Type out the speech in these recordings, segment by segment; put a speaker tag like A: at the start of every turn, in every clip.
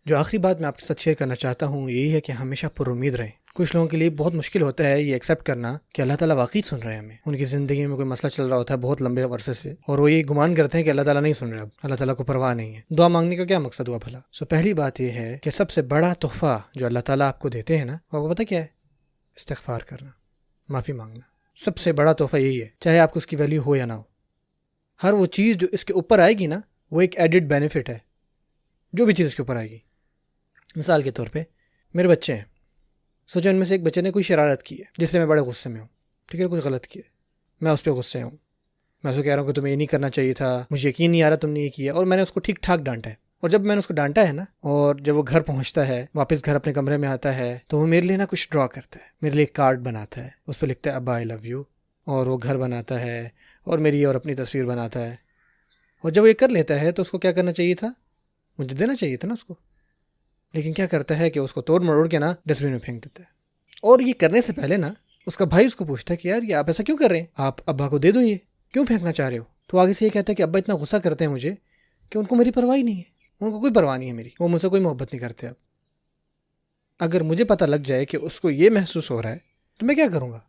A: جو آخری بات میں آپ کے ساتھ شیئر کرنا چاہتا ہوں یہی ہے کہ ہمیشہ پر امید رہیں۔ کچھ لوگوں کے لیے بہت مشکل ہوتا ہے یہ ایکسیپٹ کرنا کہ اللہ تعالیٰ واقعی سن رہے ہیں ہمیں۔ ان کی زندگی میں کوئی مسئلہ چل رہا ہوتا ہے بہت لمبے عرصے سے، اور وہ یہ گمان کرتے ہیں کہ اللہ تعالیٰ نہیں سن رہا، اللہ تعالیٰ کو پرواہ نہیں ہے۔ دعا مانگنے کا کیا مقصد ہوا بھلا؟ پہلی بات یہ ہے کہ سب سے بڑا تحفہ جو اللہ تعالیٰ آپ کو دیتے ہیں نا، وہ آپ کو پتہ کیا ہے؟ استغفار کرنا، معافی مانگنا۔ سب سے بڑا تحفہ یہی ہے، چاہے آپ کو اس کی ویلیو ہو یا نہ ہو۔ ہر وہ چیز جو اس کے اوپر آئے گی نا، وہ ایک ایڈڈ بینیفٹ ہے۔ جو بھی چیز اس کے اوپر آئے گی، مثال کے طور پہ میرے بچے ہیں، سوچو ان میں سے ایک بچے نے کوئی شرارت کی ہے جس سے میں بڑے غصے میں ہوں، ٹھیک ہے، کوئی غلط کیا ہے، میں اس پہ غصے ہوں، میں اس کو کہہ رہا ہوں کہ تمہیں یہ نہیں کرنا چاہیے تھا، مجھے یقین نہیں آ رہا تم نے یہ کیا، اور میں نے اس کو ٹھیک ٹھاک ڈانٹا ہے۔ اور جب میں نے اس کو ڈانٹا ہے نا، اور جب وہ گھر پہنچتا ہے، واپس گھر اپنے کمرے میں آتا ہے، تو وہ میرے لیے نا کچھ ڈرا کرتا ہے، میرے لیے ایک کارڈ بناتا ہے، اس پہ لکھتا ہے ابا آئی لو یو، اور وہ گھر بناتا ہے اور میری اور اپنی تصویر بناتا ہے۔ اور جب وہ یہ کر لیتا ہے تو اس کو کیا کرنا چاہیے تھا؟ مجھے دینا چاہیے تھا نا اس کو، لیکن کیا کرتا ہے کہ اس کو توڑ مروڑ کے نا ڈسٹ بن میں پھینک دیتا ہے۔ اور یہ کرنے سے پہلے نا اس کا بھائی اس کو پوچھتا ہے کہ یار یہ آپ ایسا کیوں کر رہے ہیں، آپ ابا کو دے دو، یہ کیوں پھینکنا چاہ رہے ہو؟ تو آگے سے یہ کہتا ہے کہ ابا اتنا غصہ کرتے ہیں مجھے کہ ان کو میری پرواہ ہی نہیں ہے، ان کو کوئی پرواہ نہیں ہے میری، وہ مجھ سے کوئی محبت نہیں کرتے۔ اب اگر مجھے پتہ لگ جائے کہ اس کو یہ محسوس ہو رہا ہے تو میں کیا کروں گا؟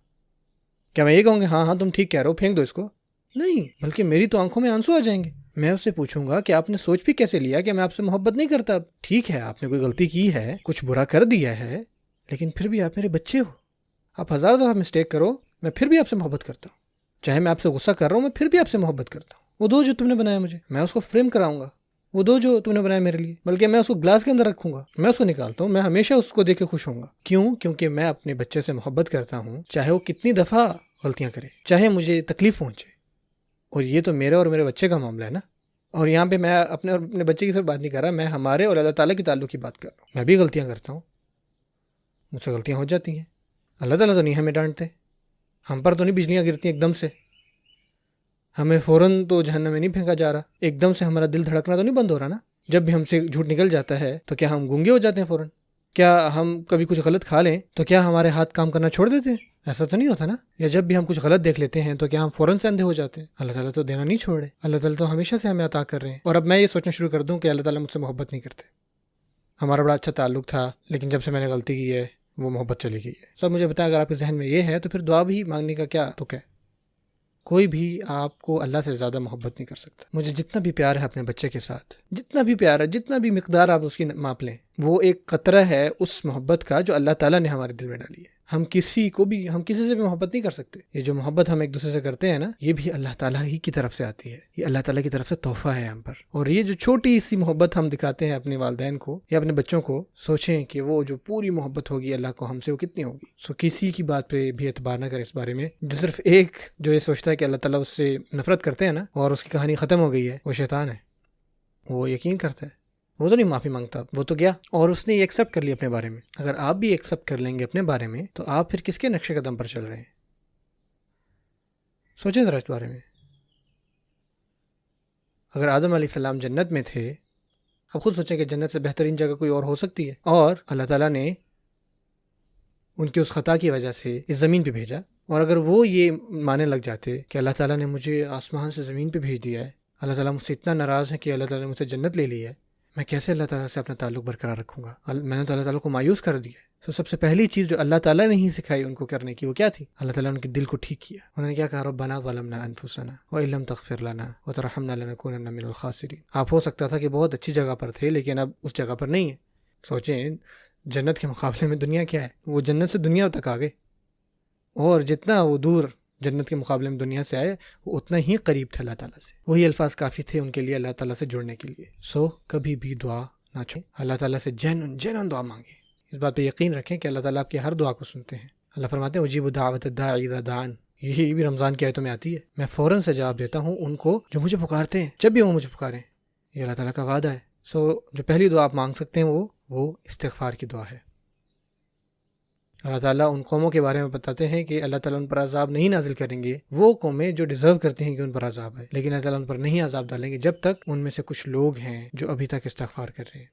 A: کیا میں یہ کہوں گا ہاں ہاں تم ٹھیک کہہ رہے ہو، پھینک دو اس کو؟ نہیں، بلکہ میری تو آنکھوں میں آنسو آ جائیں گے۔ میں اس سے پوچھوں گا کہ آپ نے سوچ بھی کیسے لیا کہ میں آپ سے محبت نہیں کرتا؟ اب ٹھیک ہے آپ نے کوئی غلطی کی ہے، کچھ برا کر دیا ہے، لیکن پھر بھی آپ میرے بچے ہو، آپ ہزار دفعہ مسٹیک کرو، میں پھر بھی آپ سے محبت کرتا ہوں۔ چاہے میں آپ سے غصہ کر رہا ہوں، میں پھر بھی آپ سے محبت کرتا ہوں۔ وہ دو جو تم نے بنایا مجھے، میں اس کو فریم کراؤں گا، وہ دو جو تم نے بنایا میرے لیے، بلکہ میں اس کو گلاس کے اندر رکھوں گا، میں اس کو نکالتا ہوں، میں ہمیشہ اس کو دیکھ کے خوش ہوں گا۔ کیوں؟ کیونکہ میں اپنے بچے سے محبت کرتا ہوں، چاہے وہ کتنی دفعہ غلطیاں کرے، چاہے مجھے تکلیف پہنچے۔ اور یہ تو میرے اور میرے بچے کا معاملہ ہے نا۔ اور یہاں پہ میں اپنے اور اپنے بچے کی صرف بات نہیں کر رہا، میں ہمارے اور اللہ تعالیٰ کے تعلق کی بات کر رہا ہوں۔ میں بھی غلطیاں کرتا ہوں، مجھ سے غلطیاں ہو جاتی ہیں، اللہ تعالیٰ تو نہیں ہمیں ڈانٹتے، ہم پر تو نہیں بجلیاں گرتی ایک دم سے، ہمیں فوراً تو جہنم میں نہیں پھینکا جا رہا، ایک دم سے ہمارا دل دھڑکنا تو نہیں بند ہو رہا نا۔ جب بھی ہم سے جھوٹ نکل جاتا ہے تو کیا ہم گونگے ہو جاتے ہیں فوراً؟ کیا ہم کبھی کچھ غلط کھا لیں تو کیا ہمارے ہاتھ کام کرنا چھوڑ دیتے ہیں؟ ایسا تو نہیں ہوتا نا۔ یا جب بھی ہم کچھ غلط دیکھ لیتے ہیں تو کیا ہم فوراً سے اندھے ہو جاتے ہیں؟ اللہ تعالیٰ تو دینا نہیں چھوڑے، اللہ تعالیٰ تو ہمیشہ سے ہمیں عطا کر رہے ہیں۔ اور اب میں یہ سوچنا شروع کر دوں کہ اللہ تعالیٰ مجھ سے محبت نہیں کرتے، ہمارا بڑا اچھا تعلق تھا، لیکن جب سے میں نے غلطی کی ہے وہ محبت چلی گئی ہے۔ سب مجھے بتائیں، اگر آپ کے ذہن میں یہ ہے تو پھر دعا بھی مانگنے کا کیا تک ہے؟ کوئی بھی آپ کو اللہ سے زیادہ محبت نہیں کر سکتا۔ مجھے جتنا بھی پیار ہے اپنے بچے کے ساتھ، جتنا بھی پیار ہے، جتنا بھی مقدار آپ اس کی ماپ لیں، وہ ایک قطرہ ہے اس محبت کا جو اللہ تعالیٰ نے ہمارے دل میں ڈالی ہے۔ ہم کسی سے بھی محبت نہیں کر سکتے۔ یہ جو محبت ہم ایک دوسرے سے کرتے ہیں نا، یہ بھی اللہ تعالیٰ ہی کی طرف سے آتی ہے، یہ اللہ تعالیٰ کی طرف سے تحفہ ہے ہم پر۔ اور یہ جو چھوٹی سی محبت ہم دکھاتے ہیں اپنے والدین کو یا اپنے بچوں کو، سوچیں کہ وہ جو پوری محبت ہوگی اللہ کو ہم سے، وہ کتنی ہوگی۔ کسی کی بات پہ بھی اعتبار نہ کریں اس بارے میں۔ جو صرف ایک جو یہ سوچتا ہے کہ اللہ تعالیٰ اس سے نفرت کرتے ہیں نا، اور اس کی کہانی ختم ہو گئی ہے، وہ شیطان ہے۔ وہ یقین کرتا ہے، وہ تو نہیں معافی مانگتا، وہ تو گیا اور اس نے یہ ایکسیپٹ کر لیا اپنے بارے میں۔ اگر آپ بھی ایکسیپٹ کر لیں گے اپنے بارے میں تو آپ پھر کس کے نقش قدم پر چل رہے ہیں؟ سوچیں ذرا اس بارے میں۔ اگر آدم علیہ السلام جنت میں تھے، اب خود سوچیں کہ جنت سے بہترین جگہ کوئی اور ہو سکتی ہے، اور اللہ تعالیٰ نے ان کی اس خطا کی وجہ سے اس زمین پہ بھیجا۔ اور اگر وہ یہ ماننے لگ جاتے کہ اللہ تعالیٰ نے مجھے آسمان سے زمین پہ بھیج دیا ہے، اللہ تعالیٰ مجھ سے اتنا ناراض ہے کہ اللہ تعالیٰ نے مجھ سے جنت لے لی ہے، میں کیسے اللہ تعالیٰ سے اپنا تعلق برقرار رکھوں گا؟ میں نے تو اللہ تعالیٰ کو مایوس کر دیا ہے۔ سب سے پہلی چیز جو اللہ تعالیٰ نے ہی سکھائی ان کو کرنے کی، وہ کیا تھی؟ اللہ تعالیٰ نے ان کے دل کو ٹھیک کیا۔ انہوں نے کیا کہا؟ ربنا ظلمنا انفسنا وان لم تغفر لنا وترحمنا لنکونن من الخاسرین۔ آپ ہو سکتا تھا کہ بہت اچھی جگہ پر تھے، لیکن اب اس جگہ پر نہیں ہے۔ سوچیں، جنت کے مقابلے میں دنیا کیا ہے؟ وہ جنت سے دنیا تک آ گئے، اور جتنا وہ دور جنت کے مقابلے میں دنیا سے آئے، وہ اتنا ہی قریب تھے اللہ تعالیٰ سے۔ وہی الفاظ کافی تھے ان کے لیے اللہ تعالیٰ سے جڑنے کے لیے۔ کبھی بھی دعا نہ چھوڑیں، اللہ تعالیٰ سے جینون دعا مانگیں۔ اس بات پہ یقین رکھیں کہ اللہ تعالیٰ آپ کی ہر دعا کو سنتے ہیں۔ اللہ فرماتے ہیں اجیب دعوت الداعی اذا دعان، یہی بھی رمضان کی آیتوں میں آتی ہے، میں فوراً سے جواب دیتا ہوں ان کو جو مجھے پکارتے ہیں، جب بھی وہ مجھے پکاریں۔ یہ اللہ تعالیٰ کا وعدہ ہے۔ جو پہلی دعا آپ مانگ سکتے ہیں وہ استغفار کی دعا ہے۔ اللہ تعالیٰ ان قوموں کے بارے میں بتاتے ہیں کہ اللہ تعالیٰ ان پر عذاب نہیں نازل کریں گے، وہ قومیں جو ڈیزرو کرتی ہیں کہ ان پر عذاب ہے، لیکن اللہ تعالیٰ ان پر نہیں عذاب ڈالیں گے جب تک ان میں سے کچھ لوگ ہیں جو ابھی تک استغفار کر رہے ہیں۔